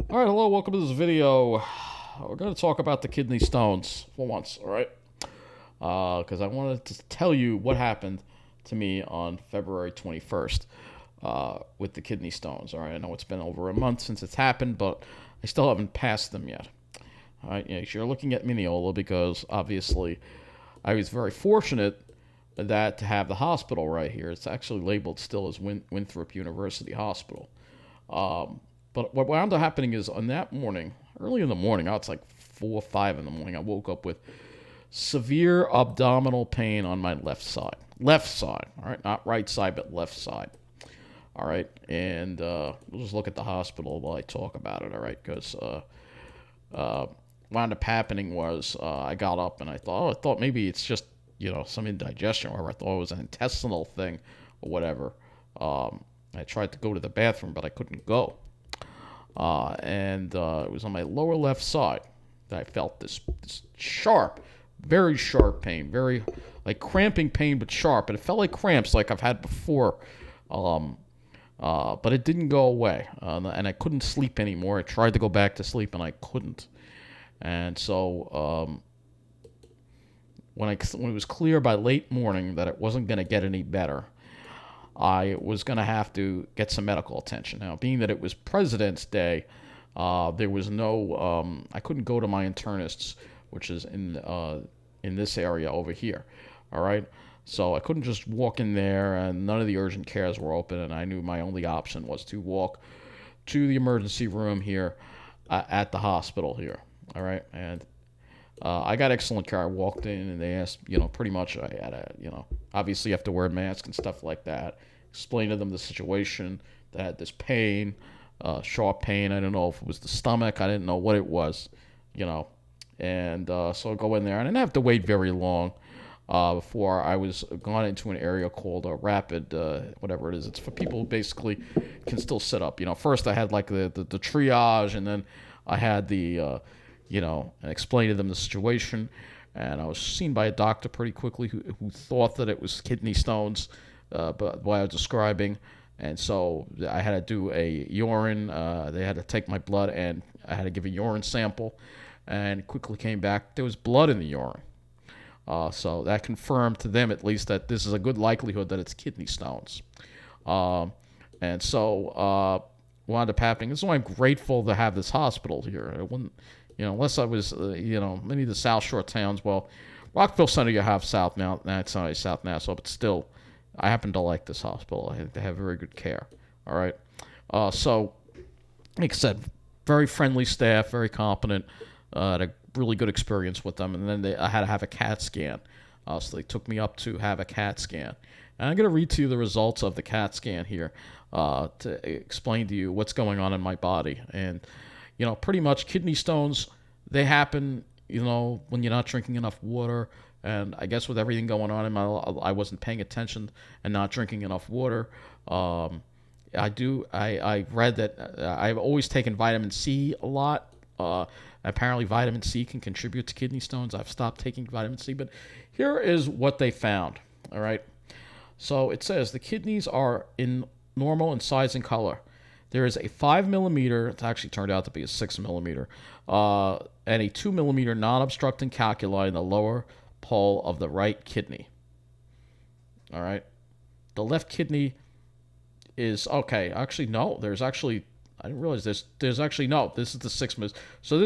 All right, hello, welcome to this video. We're going to talk about the kidney stones for once, all right? Because I wanted to tell you what happened to me on February 21st with the kidney stones, all right? I know it's been over a month since it's happened, but I still haven't passed them yet. All right, yeah, you're looking at Mineola because obviously I was very fortunate that to have the hospital right here. It's actually labeled still as Winthrop University Hospital. But what wound up happening is on that morning, early in the morning, it's like 4 or 5 in the morning, I woke up with severe abdominal pain on my left side. Left side, all right? Not right side, but left side. All right? And we'll just look at the hospital while I talk about it, all right? Because what wound up happening was I got up and I thought maybe it's just, some indigestion or whatever. I thought it was an intestinal thing or whatever. I tried to go to the bathroom, but I couldn't go. And it was on my lower left side that I felt this sharp, very sharp pain, very like cramping pain, but sharp. And it felt like cramps like I've had before, but it didn't go away. And I couldn't sleep anymore. I tried to go back to sleep, and I couldn't. And so when it was clear by late morning that it wasn't going to get any better, I was going to have to get some medical attention. Now, being that it was President's Day, there was no, I couldn't go to my internists, which is in this area over here, all right? So I couldn't just walk in there, and none of the urgent cares were open, and I knew my only option was to walk to the emergency room here at the hospital here, all right? And I got excellent care. I walked in and they asked, pretty much I had obviously you have to wear a mask and stuff like that. Explained to them the situation. They had this pain, sharp pain. I didn't know if it was the stomach. I didn't know what it was, And so I go in there and I didn't have to wait very long before I was gone into an area called a rapid, whatever it is. It's for people who basically can still sit up. First I had like the triage, and then I had the and explained to them the situation. And I was seen by a doctor pretty quickly who thought that it was kidney stones, but what I was describing. And so I had to do a urine. They had to take my blood, and I had to give a urine sample. And it quickly came back there was blood in the urine. So that confirmed to them, at least, that this is a good likelihood that it's kidney stones. And so what wound up happening. This is why I'm grateful to have this hospital here. I wouldn't, unless I was, many of the South Shore towns. Well, Rockville Center, you have South now. That's not South Nassau, but still, I happen to like this hospital. They have very good care. All right. So, like I said, very friendly staff, very competent. Had a really good experience with them. And then I had to have a CAT scan. So they took me up to have a CAT scan. And I'm going to read to you the results of the CAT scan here to explain to you what's going on in my body. And pretty much kidney stones, they happen, when you're not drinking enough water. And I guess with everything going on in my life, I wasn't paying attention and not drinking enough water. I read that I've always taken vitamin C a lot. Apparently vitamin C can contribute to kidney stones. I've stopped taking vitamin C, but here is what they found, all right? So it says the kidneys are in normal in size and color. There is a 5 millimeter, it's actually turned out to be a 6 millimeter, and a 2 millimeter non-obstructing calculi in the lower pole of the right kidney. All right. The left kidney is, okay, actually, no, there's actually, I didn't realize there's actually, no, this is the 6 millimeter. So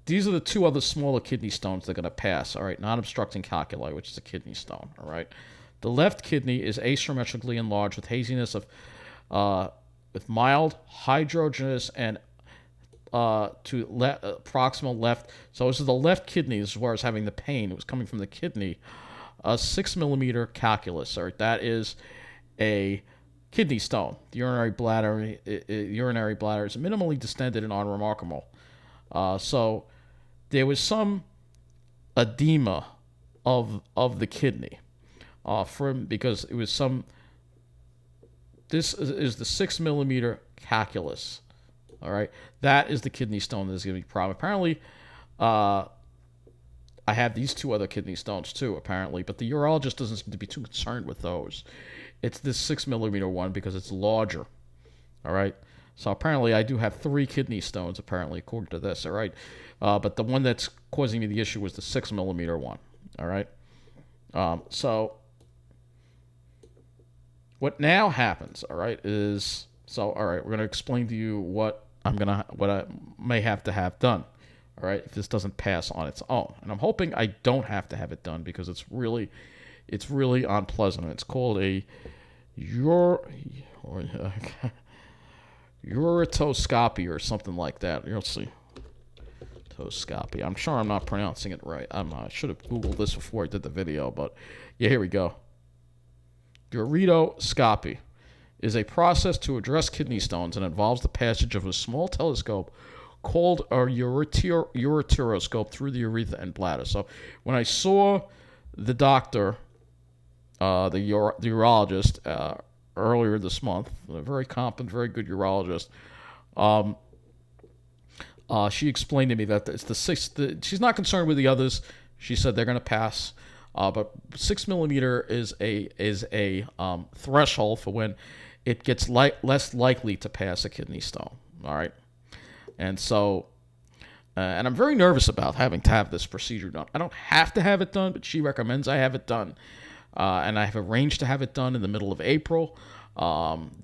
these are the two other smaller kidney stones that are going to pass. All right. Non-obstructing calculi, which is a kidney stone. All right. The left kidney is asymmetrically enlarged with haziness with mild hydrogenous and proximal left. So this is the left kidney. This is where I was having the pain. It was coming from the kidney. A 6 millimeter calculus. All right, that is a kidney stone. The urinary bladder is minimally distended and unremarkable. So there was some edema of the kidney because it was some. This is the 6 millimeter calculus. All right. That is the kidney stone that's going to be a problem. Apparently, I have these two other kidney stones too, apparently, but the urologist doesn't seem to be too concerned with those. It's this 6 millimeter one because it's larger. All right. So apparently I do have 3 kidney stones, apparently, according to this, all right? But the one that's causing me the issue was the 6 millimeter one, all right? So what now happens, all right, is, so, all right, we're going to explain to you what I may have to have done, all right, if this doesn't pass on its own. And I'm hoping I don't have to have it done because it's really unpleasant. It's called a ureteroscopy or something like that. You'll see. Ureteroscopy. I'm sure I'm not pronouncing it right. I should have Googled this before I did the video, but yeah, here we go. Ureteroscopy is a process to address kidney stones and involves the passage of a small telescope called a ureteroscope through the urethra and bladder. So when I saw the doctor, the urologist, earlier this month, a very competent, very good urologist, she explained to me that it's the sixth. She's not concerned with the others. She said they're going to pass, but 6 millimeter is a threshold for when it gets less likely to pass a kidney stone. All right, and so, and I'm very nervous about having to have this procedure done. I don't have to have it done, but she recommends I have it done, and I have arranged to have it done in the middle of April.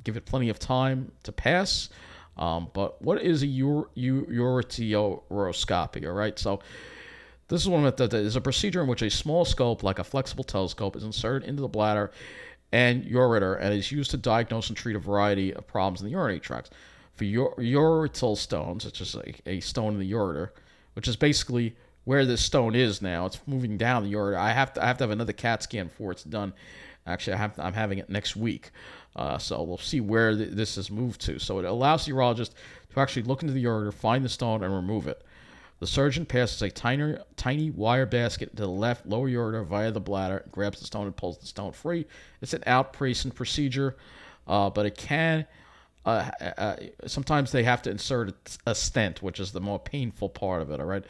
Give it plenty of time to pass. But what is a ureteroscopy? All right, so this is one that is a procedure in which a small scope, like a flexible telescope, is inserted into the bladder and ureter and is used to diagnose and treat a variety of problems in the urinary tracts. For ureteral stones, it's just a stone in the ureter, which is basically where this stone is now. It's moving down the ureter. I have to have another CAT scan before it's done. Actually, I'm having it next week. So we'll see where this has moved to. So it allows the urologist to actually look into the ureter, find the stone, and remove it. The surgeon passes a tiny wire basket to the left lower ureter via the bladder, grabs the stone, and pulls the stone free. It's an outpatient procedure, but it can. Sometimes they have to insert a stent, which is the more painful part of it. All right.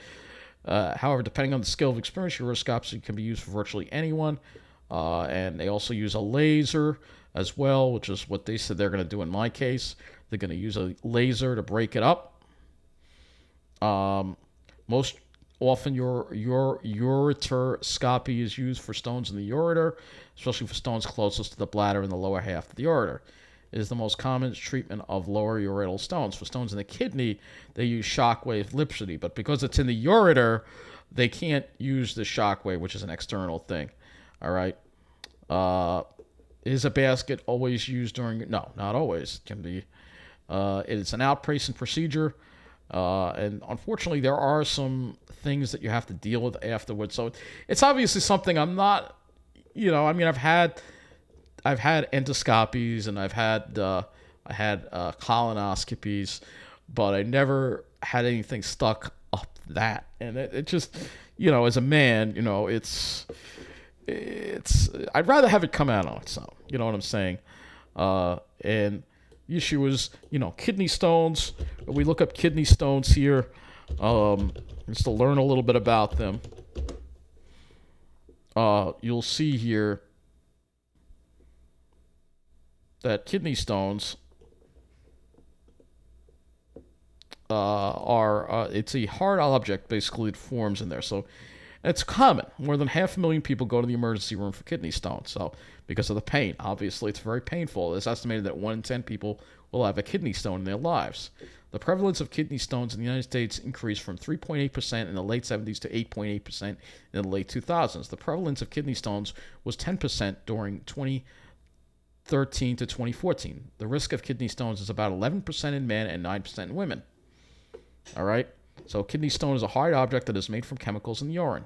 However, depending on the skill of experience, uroscopy can be used for virtually anyone. And they also use a laser as well, which is what they said they're going to do in my case. They're going to use a laser to break it up. Most often, your ureteroscopy is used for stones in the ureter, especially for stones closest to the bladder in the lower half of the ureter. It is the most common treatment of lower ureteral stones. For stones in the kidney, they use shockwave lipsody, but because it's in the ureter, they can't use the shockwave, which is an external thing. All right. Is a basket always used during? No, not always. It can be. It's an outpatient procedure, and unfortunately, there are some things that you have to deal with afterwards. So it's obviously something I'm not. I mean, I've had endoscopies and I had colonoscopies, but I never had anything stuck up that, and it just, as a man, it's I'd rather have it come out on its own. You know what I'm saying? And the issue is, kidney stones. We look up kidney stones here, just to learn a little bit about them. You'll see here that kidney stones it's a hard object basically that forms in there. So it's common. More than 500,000 people go to the emergency room for kidney stones. So because of the pain, obviously it's very painful. It's estimated that 1 in 10 people will have a kidney stone in their lives. The prevalence of kidney stones in the United States increased from 3.8% in the late 70s to 8.8% in the late 2000s. The prevalence of kidney stones was 10% during 2013 to 2014. The risk of kidney stones is about 11% in men and 9% in women. All right? So kidney stone is a hard object that is made from chemicals in the urine.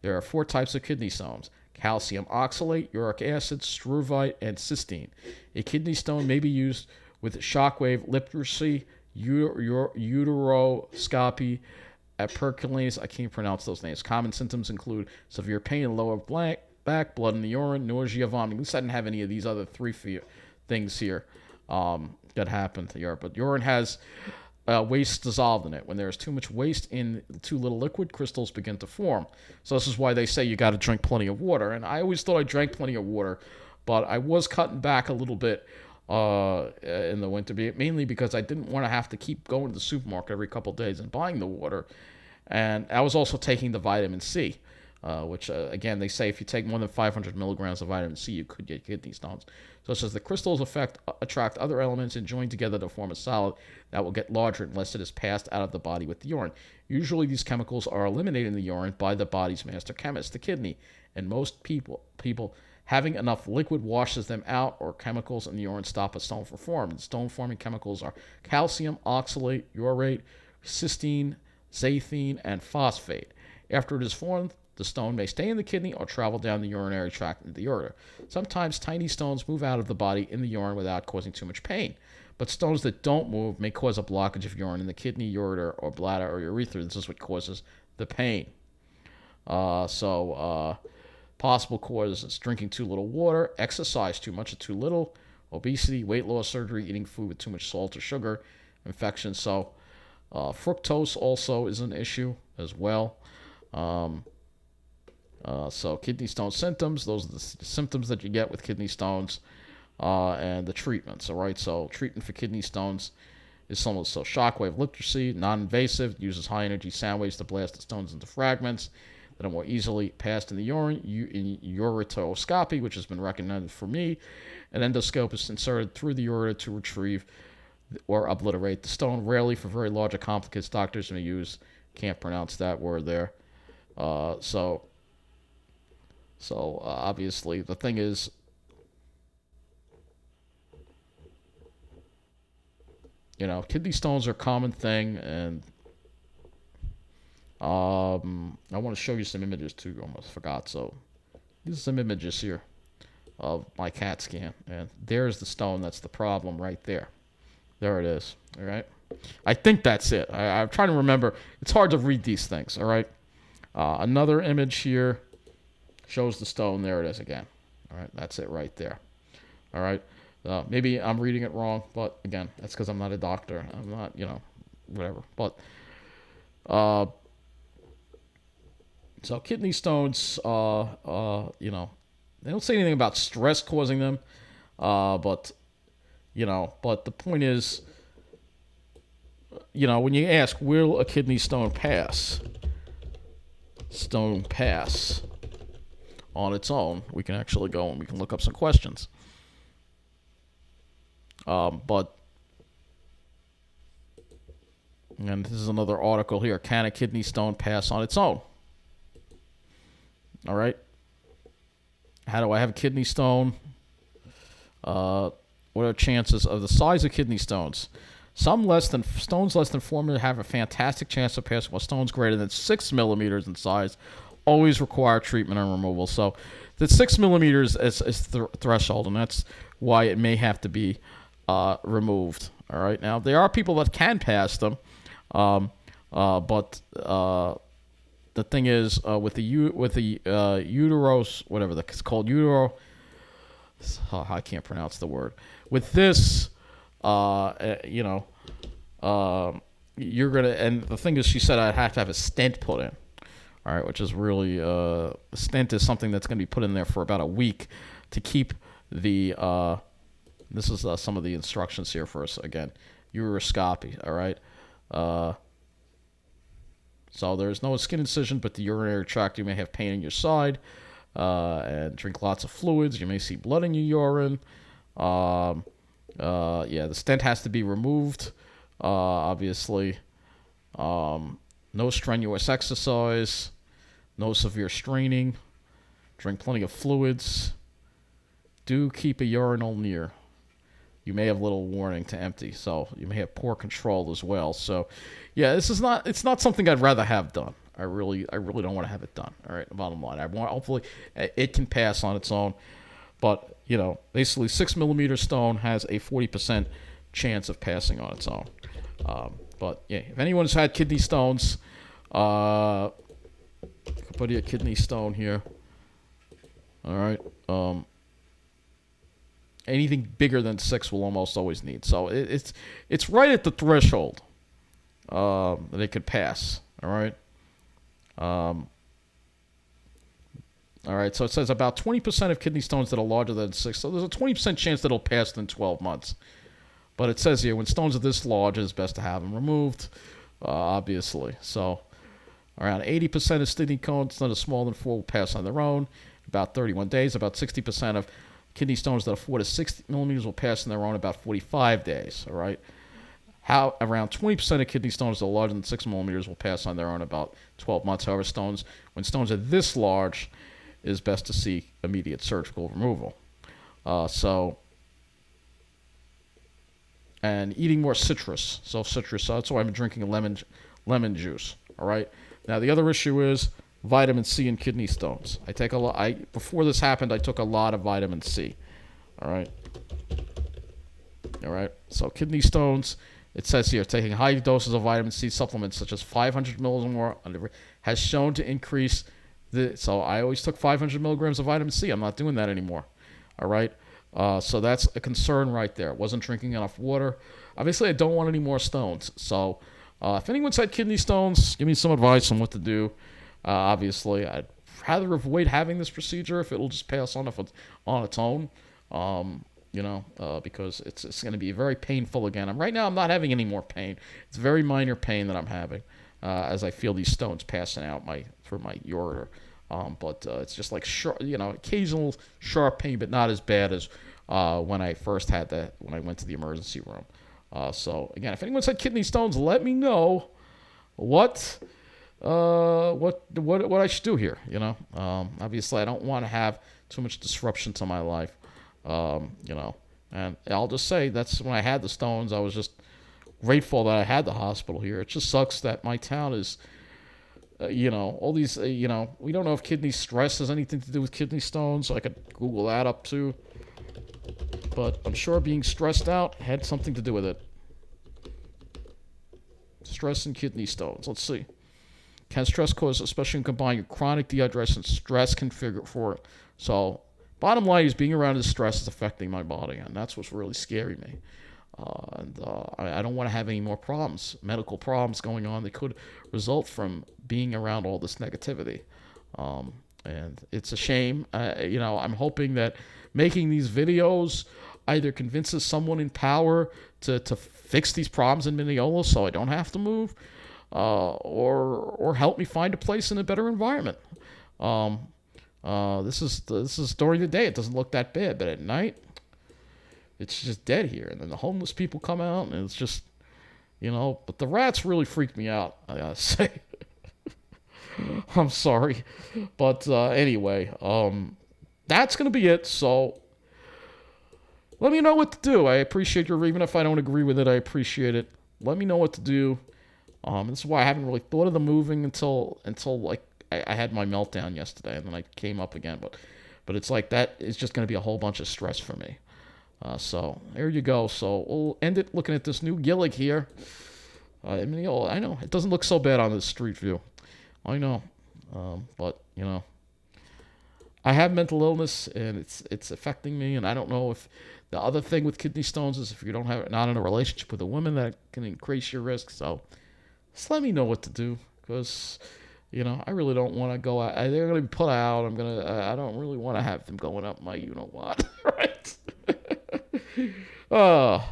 There are 4 types of kidney stones: calcium oxalate, uric acid, struvite, and cysteine. A kidney stone may be used with shockwave lipsody, ureteroscopy, aperculase. I can't pronounce those names. Common symptoms include severe pain in the lower back, blood in the urine, nausea, vomiting. At least I didn't have any of these other 3 things here that happened to urine. But urine has waste dissolved in it. When there is too much waste in too little liquid, crystals begin to form. So this is why they say you got to drink plenty of water. And I always thought I drank plenty of water, but I was cutting back a little bit in the winter, mainly because I didn't want to have to keep going to the supermarket every couple of days and buying the water. And I was also taking the vitamin C, which, again, they say if you take more than 500 milligrams of vitamin C, you could get kidney stones. So it says the crystals attract other elements and join together to form a solid that will get larger unless it is passed out of the body with the urine. Usually, these chemicals are eliminated in the urine by the body's master chemist, the kidney. And most people having enough liquid washes them out, or chemicals in the urine stop a stone from forming. Stone-forming chemicals are calcium oxalate, urate, cysteine, xanthine, and phosphate. After it is formed, the stone may stay in the kidney or travel down the urinary tract into the ureter. Sometimes tiny stones move out of the body in the urine without causing too much pain. But stones that don't move may cause a blockage of urine in the kidney, ureter, or bladder, or urethra. This is what causes the pain. Possible causes: drinking too little water, exercise too much or too little, obesity, weight loss surgery, eating food with too much salt or sugar, infection. So fructose also is an issue as well. So kidney stone symptoms, those are the symptoms that you get with kidney stones, and the treatments. All right, so treatment for kidney stones is similar. So shockwave literacy, non-invasive, uses high-energy sound waves to blast the stones into fragments that are more easily passed in the urine. In ureteroscopy, which has been recommended for me, an endoscope is inserted through the ureter to retrieve or obliterate the stone. Rarely for very large or complex, doctors may use, can't pronounce that word there. Obviously the thing is, kidney stones are a common thing, and I want to show you some images too. Almost forgot. So these are some images here of my CAT scan, and there's the stone. That's the problem right there. There it is. All right. I think that's it. I'm trying to remember. It's hard to read these things. All right. Another image here shows the stone. There it is again. All right. That's it right there. All right. Maybe I'm reading it wrong, but again, that's because I'm not a doctor. I'm not, whatever. But so kidney stones, they don't say anything about stress causing them, but the point is, when you ask, will a kidney stone pass on its own, we can actually go and we can look up some questions. And this is another article here. Can a kidney stone pass on its own? All right. How do I have a kidney stone? What are the chances of the size of kidney stones? Stones less than 4 millimeters have a fantastic chance of passing, while stones greater than 6 millimeters in size always require treatment and removal. So the 6 millimeters is the threshold, and that's why it may have to be removed. All right. Now there are people that can pass them, but the thing is, with the uteros, whatever it's called, I can't pronounce the word. With this, you're gonna. And the thing is, she said I'd have to have a stent put in. All right, which is really a stent is something that's going to be put in there for about a week to keep the. This is some of the instructions here for us again. Ureteroscopy. All right. So there's no skin incision, but the urinary tract, you may have pain in your side, and drink lots of fluids. You may see blood in your urine. The stent has to be removed, obviously. No strenuous exercise, no severe straining. Drink plenty of fluids. Do keep a urinal near. You may have little warning to empty, so you may have poor control as well. So, yeah, it's not something I'd rather have done. I really don't want to have it done. All right, bottom line, hopefully it can pass on its own, but basically 6 millimeter stone has a 40% chance of passing on its own. But yeah, if anyone's had kidney stones, put a kidney stone here. All right. Anything bigger than 6 will almost always need. So it's right at the threshold that it could pass. All right. All right, so it says about 20% of kidney stones that are larger than 6. So there's a 20% chance that it'll pass in 12 months. But it says here, when stones are this large, it's best to have them removed, obviously. So around 80% of kidney stones that are smaller than 4 will pass on their own. About 31 days. About 60% of kidney stones that are 4 to 6 millimeters will pass on their own about 45 days. All right. How around 20% of kidney stones that are larger than 6 millimeters will pass on their own about 12 months. However, when stones are this large, it is best to seek immediate surgical removal. And eating more citrus. So that's why I'm drinking lemon juice. All right. Now the other issue is vitamin C and kidney stones. I take a lot. Before this happened, I took a lot of vitamin C. All right. So kidney stones. It says here, taking high doses of vitamin C supplements such as 500 mils or more has shown to increase so I always took 500 milligrams of vitamin C. I'm not doing that anymore. All right. So that's a concern right there. Wasn't drinking enough water. Obviously, I don't want any more stones. So if anyone's had kidney stones, give me some advice on what to do. Obviously, I'd rather avoid having this procedure if it'll just pass on its own. Because it's going to be very painful again. Right now, I'm not having any more pain. It's very minor pain that I'm having as I feel these stones passing out through my ureter. But it's just like occasional sharp pain, but not as bad as when I first had that when I went to the emergency room. So again, if anyone's had kidney stones, let me know what I should do here. Obviously, I don't want to have too much disruption to my life. And I'll just say that's when I had the stones. I was just grateful that I had the hospital here. It just sucks that my town is. All these, we don't know if kidney stress has anything to do with kidney stones. So I could Google that up too. But I'm sure being stressed out had something to do with it. Stress and kidney stones. Let's see. Can stress cause, especially in combining with chronic dehydration, stress can figure for it. So, bottom line is being around this stress is affecting my body, and that's what's really scaring me. I don't want to have any more problems, medical problems going on that could result from being around all this negativity. And it's a shame. I'm hoping that making these videos either convinces someone in power to fix these problems in Mineola so I don't have to move, or help me find a place in a better environment. This is during the day. It doesn't look that bad, but at night, it's just dead here. And then the homeless people come out, and it's just, but the rats really freaked me out, I gotta say. I'm sorry. But anyway, that's going to be it. So let me know what to do. I appreciate even if I don't agree with it, I appreciate it. Let me know what to do. This is why I haven't really thought of the moving until like I had my meltdown yesterday, and then I came up again. But it's like that is just going to be a whole bunch of stress for me. So there you go. So we'll end it looking at this new Gillig here. I know it doesn't look so bad on this street view. I know, but I have mental illness, and it's affecting me. And I don't know if the other thing with kidney stones is if you not in a relationship with a woman, that can increase your risk. So just let me know what to do, because I really don't want to go out. They're going to be put out. I don't really want to have them going up my what, right?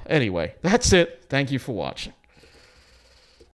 Anyway, that's it. Thank you for watching.